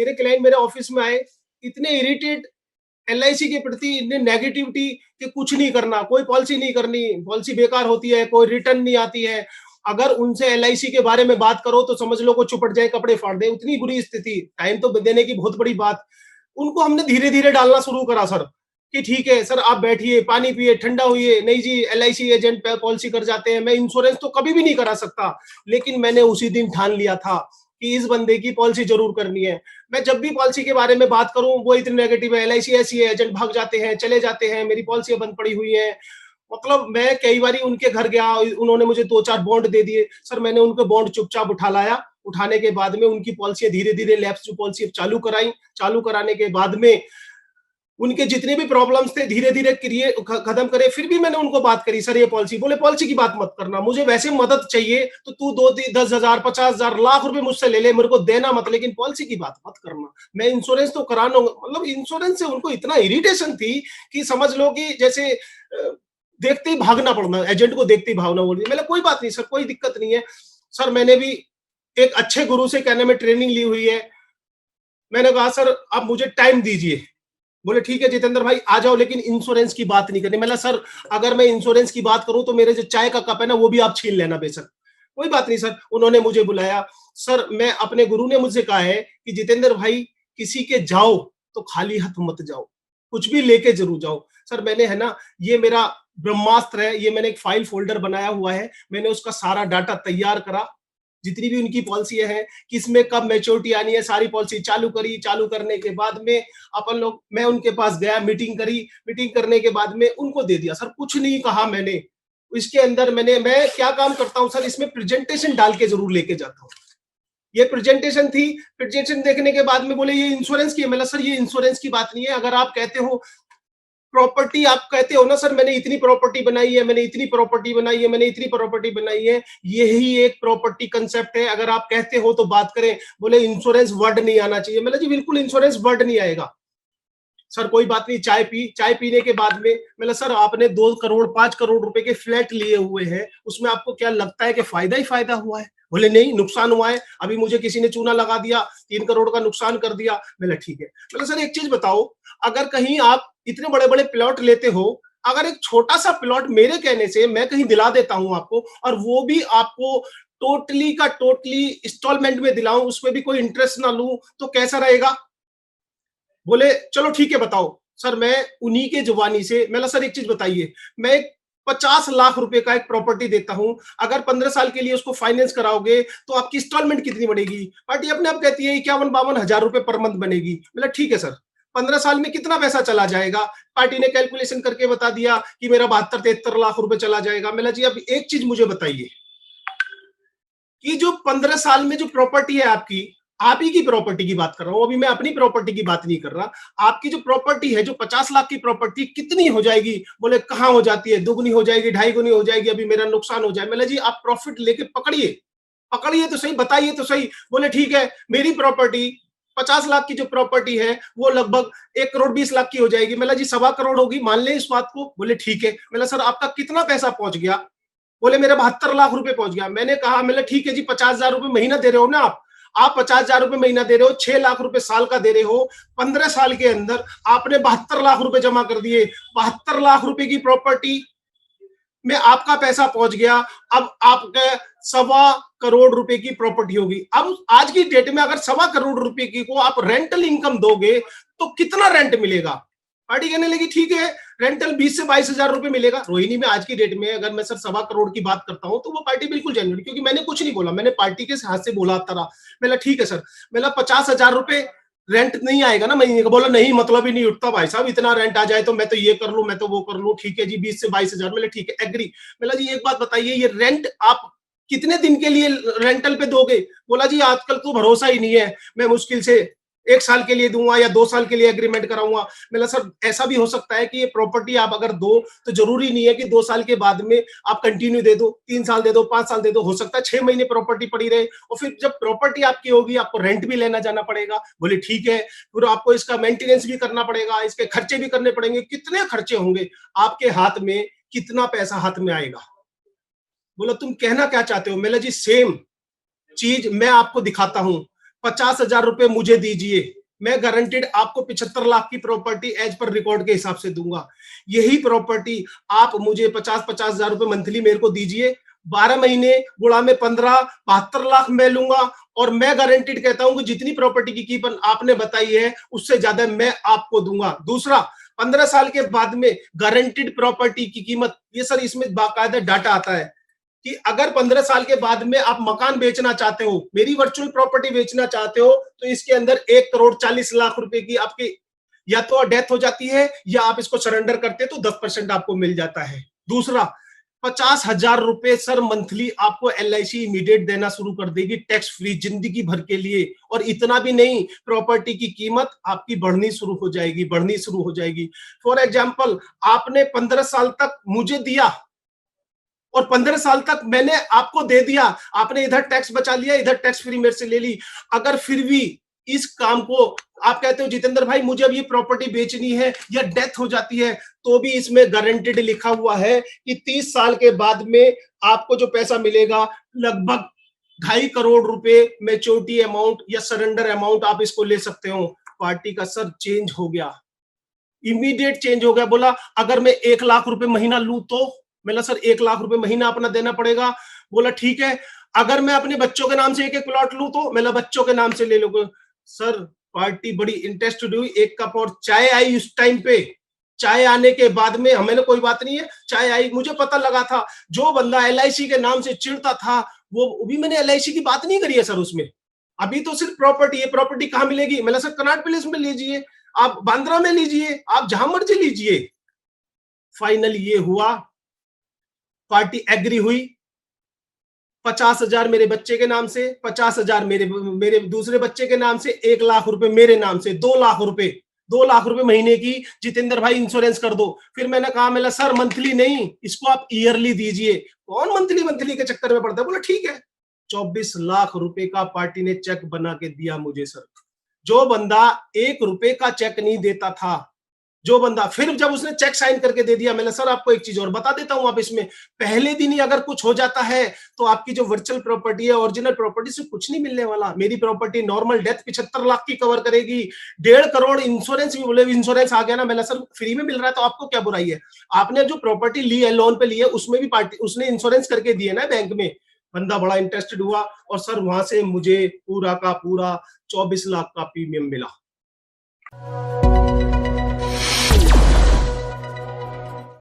मेरे क्लाइंट मेरे ऑफिस में आए, इतने इरिटेट एलआईसी के प्रति, इतने नेगेटिविटी कि कुछ नहीं करना, कोई पॉलिसी नहीं करनी, पॉलिसी बेकार होती है, कोई रिटर्न नहीं आती है। अगर उनसे एलआईसी के बारे में बात करो तो समझ लो को चुपट जाए, कपड़े फाड़ दे, उतनी बुरी स्थिति। टाइम तो देने की बहुत बड़ी बात। उनको हमने धीरे-धीरे डालना शुरू करा सर, कि ठीक है सर आप बैठिए, पानी पिए, ठंडा होइए, नहीं जी एलआईसी एजेंट पे पॉलिसी कर जाते हैं, मैं इंश्योरेंस तो कभी भी नहीं करा सकता। लेकिन मैंने उसी दिन ठान लिया था कि इस बंदे की पॉलिसी जरूर करनी है। मैं जब भी पॉलिसी के बारे में बात करूं वो इतने नेगेटिव है, एलआईसी ऐसी है, एजेंट भाग जाते हैं, चले जाते हैं, मेरी पॉलिसी बंद पड़ी हुई है। मतलब मैं कई बारी उनके घर गया, उन्होंने मुझे 2-4 बॉन्ड दे दिए। सर मैंने उनके बॉन्ड चुपचाप उठा लाया। उठाने के बाद में उनकी पॉलिसी धीरे-धीरे लैप्स जो पॉलिसी चालू कराई। चालू कराने के बाद में उनके जितने भी प्रॉब्लम्स थे धीरे-धीरे खत्म करे। फिर भी मैंने उनको बात करी, सर ये पॉलिसी, बोले पॉलिसी की बात मत करना, मुझे वैसे मदद चाहिए तो तू 10,000 50,000 लाख रुपए मुझसे ले ले, मेरे को देना मत, लेकिन पॉलिसी की बात मत करना। मैं इंश्योरेंस तो करा लूंगा। मतलब इंश्योरेंस से उनको इतना इरिटेशन थी कि समझ लो कि जैसे देखते ही भागना पड़ना, एजेंट को देखते ही भागना। बोल दिया। मैंने कोई बात नहीं सर, कोई दिक्कत नहीं है। सर मैंने भी एक अच्छे गुरु से कहने में ट्रेनिंग ली हुई है। मैंने कहा सर आप मुझे टाइम दीजिए। बोले ठीक है जितेंद्र भाई आ जाओ, लेकिन इंश्योरेंस की बात नहीं करनी। मैंने सर अगर मैं इंश्योरेंस की बात करूं तो मेरे जो चाय का कप है ना वो भी आप छीन लेना बेशक। कोई बात नहीं सर। उन्होंने मुझे बुलाया। सर मैं अपने गुरु ने मुझसे कहा है कि जितेंद्र भाई किसी के जाओ तो खाली हाथ मत जाओ, कुछ भी लेके जरूर जाओ। सर मैंने है ना, ये मेरा ब्रह्मास्त्र है, ये मैंने एक फाइल फोल्डर बनाया हुआ है। मैंने उसका सारा डाटा तैयार करा, जितनी भी उनकी पॉलिसी है, किसमें कब मैच्योरिटी आनी है, सारी पॉलिसी चालू करी। चालू करने के बाद में अपन लोग, मैं उनके पास गया, मीटिंग करी। मीटिंग करने के बाद में उनको दे दिया। सर कुछ नहीं कहा मैंने इसके अंदर। मैं क्या काम करता हूं सर, इसमें प्रेजेंटेशन डाल के जरूर लेके जाता हूं। ये प्रेजेंटेशन थी। प्रेजेंटेशन देखने के बाद में बोले ये इंश्योरेंस की है। मतलब सर ये इंश्योरेंस की बात नहीं है। अगर आप कहते हो प्रॉपर्टी, आप कहते हो ना सर मैंने इतनी प्रॉपर्टी बनाई है, मैंने इतनी प्रॉपर्टी बनाई है, मैंने इतनी प्रॉपर्टी बनाई है, यही एक प्रॉपर्टी कंसेप्ट है। अगर आप कहते हो तो बात करें। बोले इंश्योरेंस वर्ड नहीं आना चाहिए। मतलब जी बिल्कुल इंश्योरेंस वर्ड नहीं आएगा। सर कोई बात नहीं। चाय पी। चाय पीने के बाद में मतलब सर आपने 2 करोड़ 5 करोड़ रुपए के फ्लैट लिए हुए हैं, उसमें आपको क्या लगता है कि फायदा ही फायदा हुआ है? बोले नहीं नुकसान हुआ है। अभी मुझे किसी ने चूना लगा दिया, 3 करोड़ का नुकसान कर दिया। मैंने ठीक है। मतलब सर एक चीज बताओ, अगर कहीं आप इतने बड़े बड़े प्लॉट लेते हो, अगर एक छोटा सा प्लॉट मेरे कहने से मैं कहीं दिला देता हूं आपको, और वो भी आपको टोटली का टोटली इंस्टॉलमेंट में दिलाऊं, उसमें भी कोई इंटरेस्ट ना लूं, तो कैसा रहेगा? बोले चलो ठीक है बताओ। सर मैं उन्हीं के जुबानी से, मैंने सर एक चीज बताइए, मैं 50 लाख रुपए का एक प्रॉपर्टी देता हूं, अगर 15 साल के लिए उसको फाइनेंस कराओगे तो आपकी इंस्टॉलमेंट कितनी बढ़ेगी? पार्टी अपने आप कहती है 51-52 हजार रुपए पर मंथ बनेगी। मतलब ठीक है सर, 15 साल में कितना पैसा चला जाएगा? पार्टी ने कैलकुलेशन करके बता दिया कि मेरा 72-73 लाख रुपए चला जाएगा। मैंने जी अब एक चीज मुझे बताइए कि जो 15 साल में जो प्रॉपर्टी है आपकी, आप ही की प्रॉपर्टी की बात कर रहा हूं, अभी मैं अपनी प्रॉपर्टी की बात नहीं कर रहा। आपकी जो प्रॉपर्टी है, जो 50 लाख की प्रॉपर्टी, कितनी हो जाएगी? बोले कहां हो जाती है, दुगनी हो जाएगी, ढाई गुनी हो जाएगी, अभी मेरा नुकसान हो जाए। मैंने जी आप प्रॉफिट लेके पकड़िए, पकड़िए तो सही, बताइए तो सही। बोले ठीक है, मेरी प्रॉपर्टी 50 लाख की जो प्रॉपर्टी है वो लगभग 1 करोड़ 20 लाख की हो जाएगी। मतलब जी 1.25 करोड़ होगी, मान ले इस बात को। बोले ठीक है। मतलब सर आपका कितना पैसा पहुंच गया? बोले मेरा 72 लाख रुपए पहुंच गया। मैंने कहा मैंने ठीक है जी, 50,000 रुपए महीना दे रहे हो ना आप 50,000 रुपए महीना दे रहे हो, 6 लाख रुपए साल का दे रहे हो। 15 साल के अंदर आपने 72 लाख रुपए जमा कर दिए। 72 लाख रुपए की प्रॉपर्टी में आपका पैसा पहुंच गया। अब आपके 1.25 करोड़ रुपए की प्रॉपर्टी होगी। अब आज की डेट में अगर 1.25 करोड़ रुपए की को आप रेंटल इनकम दोगे तो कितना रेंट मिलेगा? पार्टी कहने लगी ठीक है, रेंटल 20 से 22 हजार रुपए मिलेगा। रोहिणी में आज की डेट में अगर मैं सर 1.25 करोड़ की बात करता हूं तो वो पार्टी बिल्कुल जेन्युइन, क्योंकि मैंने कुछ नहीं बोला, मैंने पार्टी के हाथ से बोला तरह। मैंने ठीक है सर, मैंने 50,000 रुपए रेंट नहीं आएगा ना महीने का? बोला नहीं, मतलब ही नहीं उठता भाई साहब, इतना रेंट आ जाए तो मैं तो ये कर लूं, मैं तो वो कर लूं। ठीक है जी, 20 से 22 हजार। मैंने ठीक है एग्री। बोला जी एक बात बताइए, ये रेंट आप कितने दिन के लिए रेंटल पे दोगे? बोला जी आजकल तो भरोसा ही नहीं है, मैं मुश्किल से 1 साल के लिए दूंगा या 2 साल के लिए एग्रीमेंट कराऊंगा। मैंने सर ऐसा भी हो सकता है कि ये प्रॉपर्टी आप अगर दो तो जरूरी नहीं है कि 2 साल के बाद में आप कंटिन्यू दे दो, 3 साल दे दो, 5 साल दे दो, हो सकता है 6 महीने प्रॉपर्टी पड़ी रहे, और फिर जब प्रॉपर्टी आपकी होगी आपको रेंट भी लेना जाना पड़ेगा। बोले ठीक है, फिर आपको इसका मेंटेनेंस भी करना पड़ेगा, इसके खर्चे भी करने पड़ेंगे। कितने खर्चे होंगे आपके हाथ में, कितना पैसा हाथ में आएगा? बोला तुम कहना क्या चाहते हो? मैंने जी सेम चीज मैं आपको दिखाता हूं। 50,000 रुपए मुझे दीजिए, मैं गारंटेड आपको 75 लाख की प्रॉपर्टी एज पर रिकॉर्ड के हिसाब से दूंगा। यही प्रॉपर्टी आप मुझे 50,000 रुपए मंथली मेरे को दीजिए, 12 महीने गुणा में 15, 72 लाख मैं लूंगा। और मैं गारंटेड कहता हूं कि जितनी प्रॉपर्टी की कीमत आपने बताई है उससे ज्यादा मैं आपको दूंगा। दूसरा, 15 साल के बाद में गारंटेड प्रॉपर्टी की कीमत, ये सर इसमें बाकायदा डाटा आता है कि अगर 15 साल के बाद में आप मकान बेचना चाहते हो, मेरी वर्चुअल प्रॉपर्टी बेचना चाहते हो, तो इसके अंदर 1,40,00,000 रुपए की आपकी या तो डेथ हो जाती है या आप इसको सरेंडर करते तो 10% आपको मिल जाता है। दूसरा, 50,000 रुपए सर मंथली आपको LIC इमीडिएट देना शुरू कर देगी, टैक्स फ्री जिंदगी भर के लिए। और इतना भी नहीं, प्रॉपर्टी की कीमत आपकी बढ़नी शुरू हो जाएगी, बढ़नी शुरू हो जाएगी। फॉर एग्जाम्पल, आपने 15 साल तक मुझे दिया और 15 साल तक मैंने आपको दे दिया, आपने इधर टैक्स बचा लिया, इधर टैक्स फ्री मेरे से ले ली। अगर फिर भी इस काम को आप कहते हो जितेंद्र भाई मुझे अब ये प्रॉपर्टी बेचनी है या डेथ हो जाती है, तो भी इसमें गारंटेड लिखा हुआ है कि 30 साल के बाद में आपको जो पैसा मिलेगा लगभग 2.5 करोड़ रुपए मैच्योरिटी अमाउंट या सरेंडर अमाउंट आप इसको ले सकते हो। पार्टी का सर चेंज हो गया, इमीडिएट चेंज हो गया। बोला अगर मैं 1 लाख रुपए महीना लूं तो, मैंने सर 1 लाख रुपए महीना अपना देना पड़ेगा। बोला ठीक है, अगर मैं अपने बच्चों के नाम से एक एक प्लॉट लूं तो, मैंने बच्चों के नाम से ले लूंगा। सर पार्टी बड़ी इंटरेस्टेड हुई, 1 कप और चाय आई उस टाइम पे। चाय आने के बाद में हमें कोई बात नहीं है, चाय आई, मुझे पता लगा था जो बंदा LIC के नाम से चिढ़ता था वो भी, मैंने LIC की बात नहीं करी है सर उसमें। अभी तो सिर्फ प्रॉपर्टी है, प्रॉपर्टी कहां मिलेगी, मैंने सर कनॉट प्लेस में लीजिए, आप बांद्रा में लीजिए, आप जहां मर्जी लीजिए। फाइनल ये हुआ, पार्टी एग्री हुई, 50,000 मेरे बच्चे के नाम से, 50,000 मेरे मेरे दूसरे बच्चे के नाम से, 1 लाख रुपए मेरे नाम से, 2 लाख रुपए, 2 लाख रुपए महीने की जितेंद्र भाई इंश्योरेंस कर दो। फिर मैंने कहा, मैंने सर मंथली नहीं, इसको आप ईयरली दीजिए। कौन मंथली मंथली के चक्कर में पड़ता है। बोला ठीक है, 24 लाख रुपए का पार्टी ने चेक बना के दिया मुझे सर। जो बंदा 1 रुपए का चेक नहीं देता था, जो बंदा, फिर जब उसने चेक साइन करके दे दिया, मैंने सर आपको एक चीज और बता देता हूं, आप इसमें पहले दिन ही अगर कुछ हो जाता है तो आपकी जो वर्चुअल प्रॉपर्टी है, ओरिजिनल प्रॉपर्टी से कुछ नहीं मिलने वाला। मेरी प्रॉपर्टी नॉर्मल डेथ 75 लाख की कवर करेगी, 1.5 करोड़ इंश्योरेंस भी, बोले इंश्योरेंस आ गया ना, मैंने सर फ्री में मिल रहा है तो आपको क्या बुराई है। आपने जो प्रॉपर्टी ली है, लोन पे ली है, उसमें भी पार्टी उसने इंश्योरेंस करके दिए ना बैंक में। बंदा बड़ा इंटरेस्टेड हुआ और सर वहां से मुझे पूरा का पूरा 24 लाख का प्रीमियम मिला।